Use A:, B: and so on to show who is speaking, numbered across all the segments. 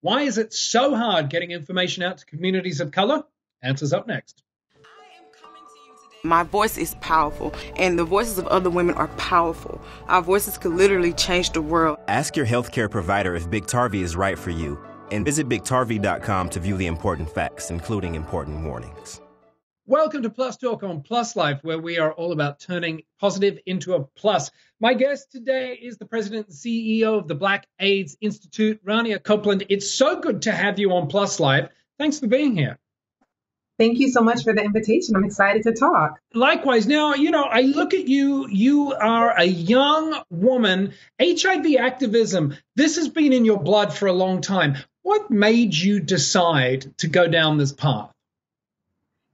A: Why is it so hard getting information out to communities of color? Answers up next.
B: My voice is powerful, and the voices of other women are powerful. Our voices could literally change the world.
C: Ask your healthcare provider if Biktarvy is right for you, and visit Biktarvy.com to view the important facts, including important warnings.
A: Welcome to Plus Talk on Plus Life, where we are all about turning positive into a plus. My guest today is the president and CEO of the Black AIDS Institute, Raniyah Copeland. It's so good to have you on Plus Life. Thanks for being here.
D: Thank you so much for the invitation. I'm excited to talk.
A: Likewise. Now, I look at you. You are a young woman. HIV activism, this has been in your blood for a long time. What made you decide to go down this path?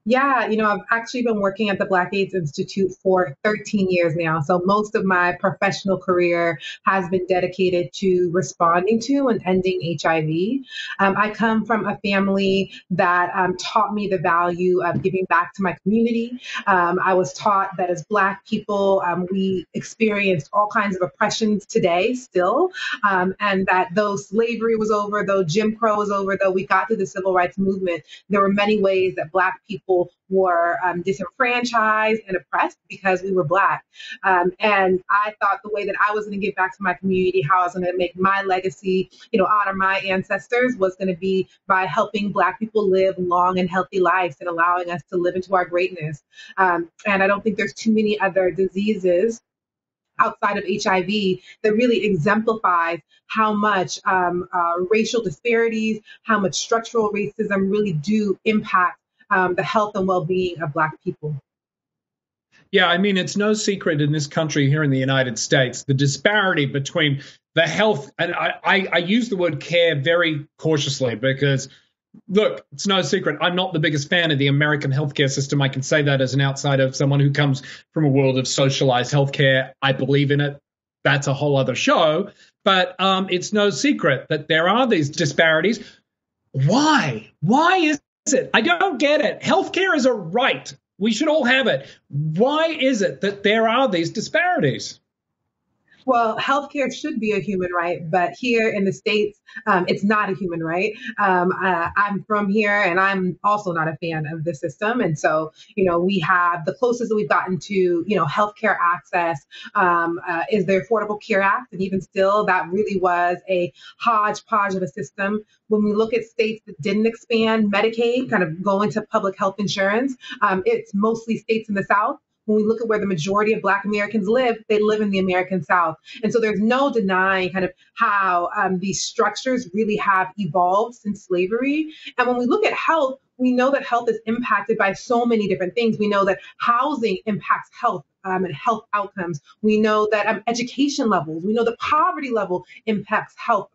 D: Yeah, I've actually been working at the Black AIDS Institute for 13 years now. So most of my professional career has been dedicated to responding to and ending HIV. I come from a family that taught me the value of giving back to my community. I was taught that as Black people, we experienced all kinds of oppressions today still, and that though slavery was over, though Jim Crow was over, though we got through the civil rights movement, there were many ways that Black people were disenfranchised and oppressed because we were Black. And I thought the way that I was going to give back to my community, how I was going to make my legacy, honor my ancestors, was going to be by helping Black people live long and healthy lives and allowing us to live into our greatness. And I don't think there's too many other diseases outside of HIV that really exemplifies how much racial disparities, how much structural racism really do impact the health and well-being of Black people.
A: Yeah, I mean, it's no secret in this country here in the United States, the disparity between the health, and I use the word care very cautiously because, look, it's no secret. I'm not the biggest fan of the American healthcare system. I can say that as an outsider, someone who comes from a world of socialized healthcare. I believe in it. That's a whole other show. But it's no secret that there are these disparities. Why? Why is it? I don't get it. Healthcare is a right. We should all have it. Why is it that there are these disparities?
D: Well, healthcare should be a human right, but here in the States, it's not a human right. I'm from here, and I'm also not a fan of the system. And so, we have the closest that we've gotten to, healthcare access is the Affordable Care Act. And even still, that really was a hodgepodge of a system. When we look at states that didn't expand Medicaid, kind of go into public health insurance, it's mostly states in the South. When we look at where the majority of Black Americans live, they live in the American South. And so there's no denying kind of how these structures really have evolved since slavery. And when we look at health, we know that health is impacted by so many different things. We know that housing impacts health and health outcomes. We know that education levels, we know the poverty level impacts health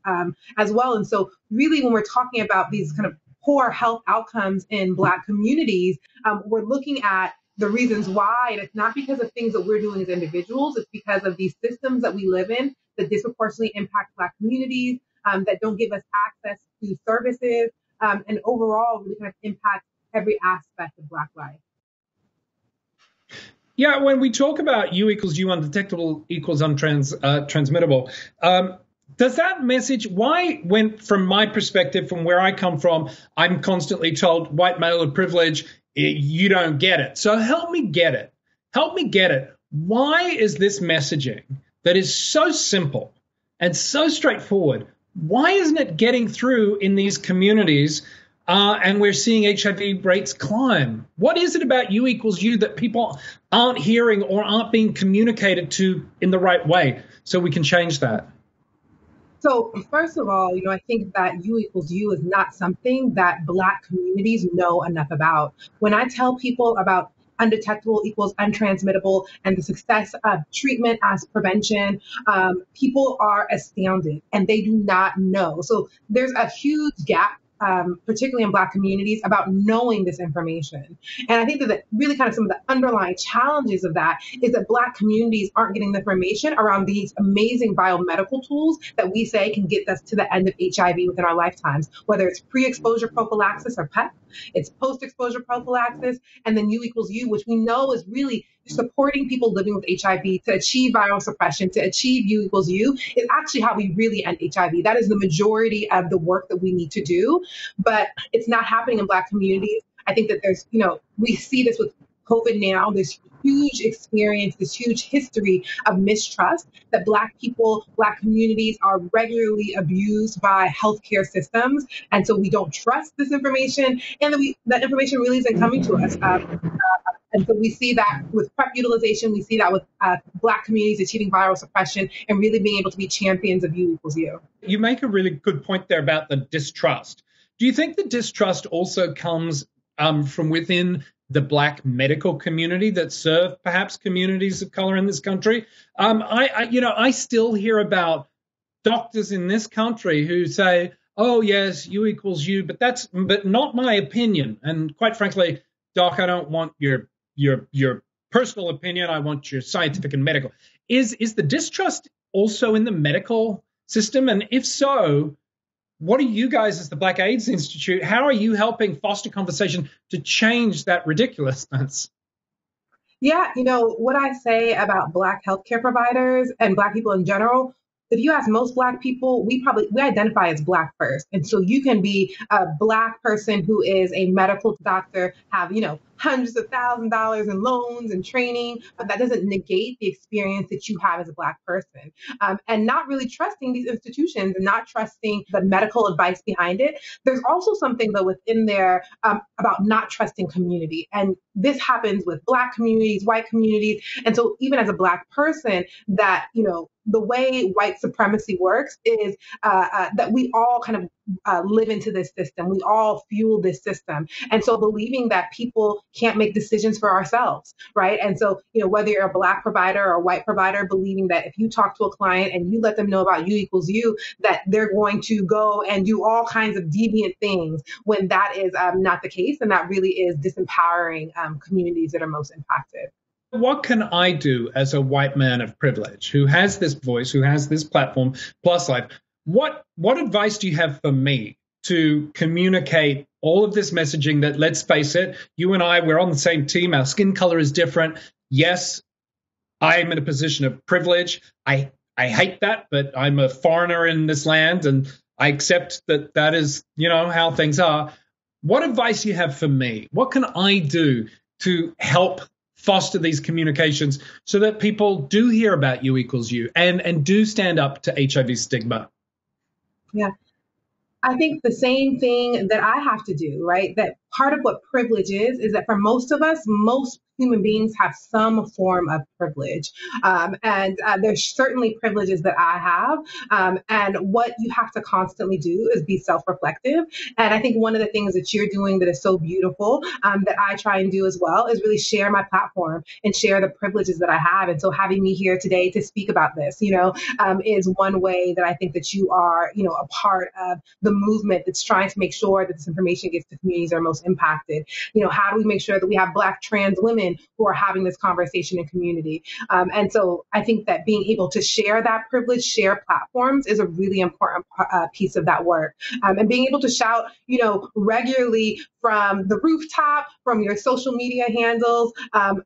D: as well. And so really, when we're talking about these kind of poor health outcomes in Black communities, we're looking at the reasons why, and it's not because of things that we're doing as individuals, it's because of these systems that we live in that disproportionately impact Black communities, that don't give us access to services, and overall really kind of impact every aspect of Black life.
A: Yeah, when we talk about U equals U, undetectable equals untransmittable, does that message, when, from my perspective, from where I come from, I'm constantly told white male of privilege, you don't get it. So help me get it. Help me get it. Why is this messaging that is so simple and so straightforward, why isn't it getting through in these communities and we're seeing HIV rates climb? What is it about U equals U that people aren't hearing or aren't being communicated to in the right way so we can change that?
D: So first of all, I think that U equals U is not something that Black communities know enough about. When I tell people about undetectable equals untransmittable and the success of treatment as prevention, people are astounded and they do not know. So there's a huge gap, particularly in Black communities, about knowing this information. And I think that really kind of some of the underlying challenges of that is that Black communities aren't getting the information around these amazing biomedical tools that we say can get us to the end of HIV within our lifetimes, whether it's pre-exposure prophylaxis or PEP, It's post-exposure prophylaxis, and then U equals U, which we know is really supporting people living with HIV to achieve viral suppression, to achieve U equals U, is actually how we really end HIV. That is the majority of the work that we need to do, but it's not happening in Black communities. I think that there's, we see this with COVID now, this huge experience, this huge history of mistrust that Black people, Black communities are regularly abused by healthcare systems. And so we don't trust this information, and that information really isn't coming to us. And so we see that with PrEP utilization, we see that with Black communities achieving viral suppression and really being able to be champions of U equals U.
A: You make a really good point there about the distrust. Do you think the distrust also comes from within the Black medical community that serve perhaps communities of color in this country? I still hear about doctors in this country who say, "Oh yes, U equals U," but not my opinion. And quite frankly, Doc, I don't want your personal opinion. I want your scientific and medical. Is the distrust also in the medical system? And if so, what are you guys as the Black AIDS Institute, how are you helping foster conversation to change that ridiculousness?
D: Yeah, what I say about Black healthcare providers and Black people in general, if you ask most Black people, we identify as Black first. And so you can be a Black person who is a medical doctor, have, hundreds of thousands of dollars in loans and training, but that doesn't negate the experience that you have as a Black person. And not really trusting these institutions and not trusting the medical advice behind it. There's also something, though, within there about not trusting community. And this happens with Black communities, white communities. And so even as a Black person, that, the way white supremacy works is that we all kind of live into this system. We all fuel this system. And so believing that people can't make decisions for ourselves, right? And so, whether you're a Black provider or a white provider, believing that if you talk to a client and you let them know about U equals U, that they're going to go and do all kinds of deviant things, when that is not the case. And that really is disempowering communities that are most impacted.
A: What can I do as a white man of privilege who has this voice, who has this platform, Plus Life? What advice do you have for me to communicate all of this messaging that, let's face it, you and I, we're on the same team. Our skin color is different. Yes, I'm in a position of privilege. I hate that, but I'm a foreigner in this land, and I accept that is, how things are. What advice do you have for me? What can I do to help foster these communications so that people do hear about U equals U and do stand up to HIV stigma?
D: Yeah, I think the same thing that I have to do, right? That part of what privilege is that for most of us, most human beings have some form of privilege. And there's certainly privileges that I have. And what you have to constantly do is be self-reflective. And I think one of the things that you're doing that is so beautiful, that I try and do as well, is really share my platform and share the privileges that I have. And so having me here today to speak about this, is one way that I think that you are, a part of the movement that's trying to make sure that this information gets to communities that are most impacted. How do we make sure that we have Black trans women who are having this conversation in community? And so I think that being able to share that privilege, share platforms, is a really important piece of that work. And being able to shout, regularly from the rooftop, from your social media handles,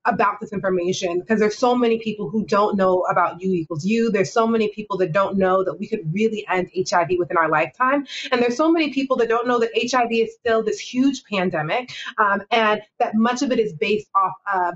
D: about this information, because there's so many people who don't know about U equals U. There's so many people that don't know that we could really end HIV within our lifetime. And there's so many people that don't know that HIV is still this huge pandemic, and that much of it is based off of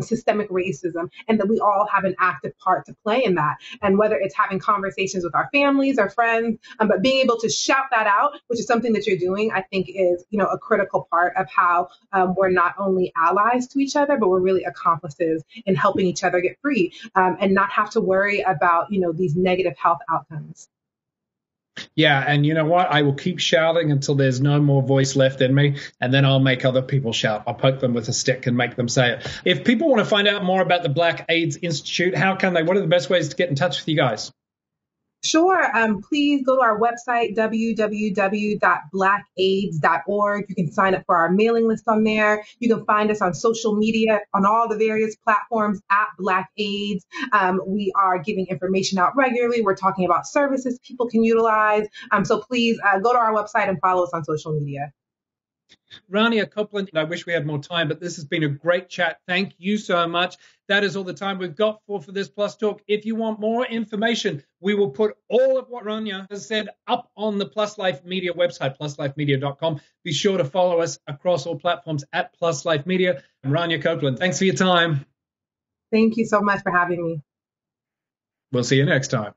D: systemic racism, and that we all have an active part to play in that. And whether it's having conversations with our families, our friends, but being able to shout that out, which is something that you're doing, I think is, a critical part of how we're not only allies to each other, but we're really accomplices in helping each other get free, and not have to worry about, these negative health outcomes.
A: Yeah, and you know what? I will keep shouting until there's no more voice left in me, and then I'll make other people shout. I'll poke them with a stick and make them say it. If people want to find out more about the Black AIDS Institute, how can they? What are the best ways to get in touch with you guys?
D: Sure. Please go to our website, www.blackaids.org. You can sign up for our mailing list on there. You can find us on social media on all the various platforms at Black AIDS. We are giving information out regularly. We're talking about services people can utilize. So please go to our website and follow us on social media.
A: Raniyah Copeland, I wish we had more time, but this has been a great chat. Thank you so much. That is all the time we've got for this Plus Talk. If you want more information, we will put all of what Raniyah has said up on the Plus Life Media website, pluslifemedia.com. Be sure to follow us across all platforms at Plus Life Media. And Raniyah Copeland, thanks for your time.
D: Thank you so much for having me.
A: We'll see you next time.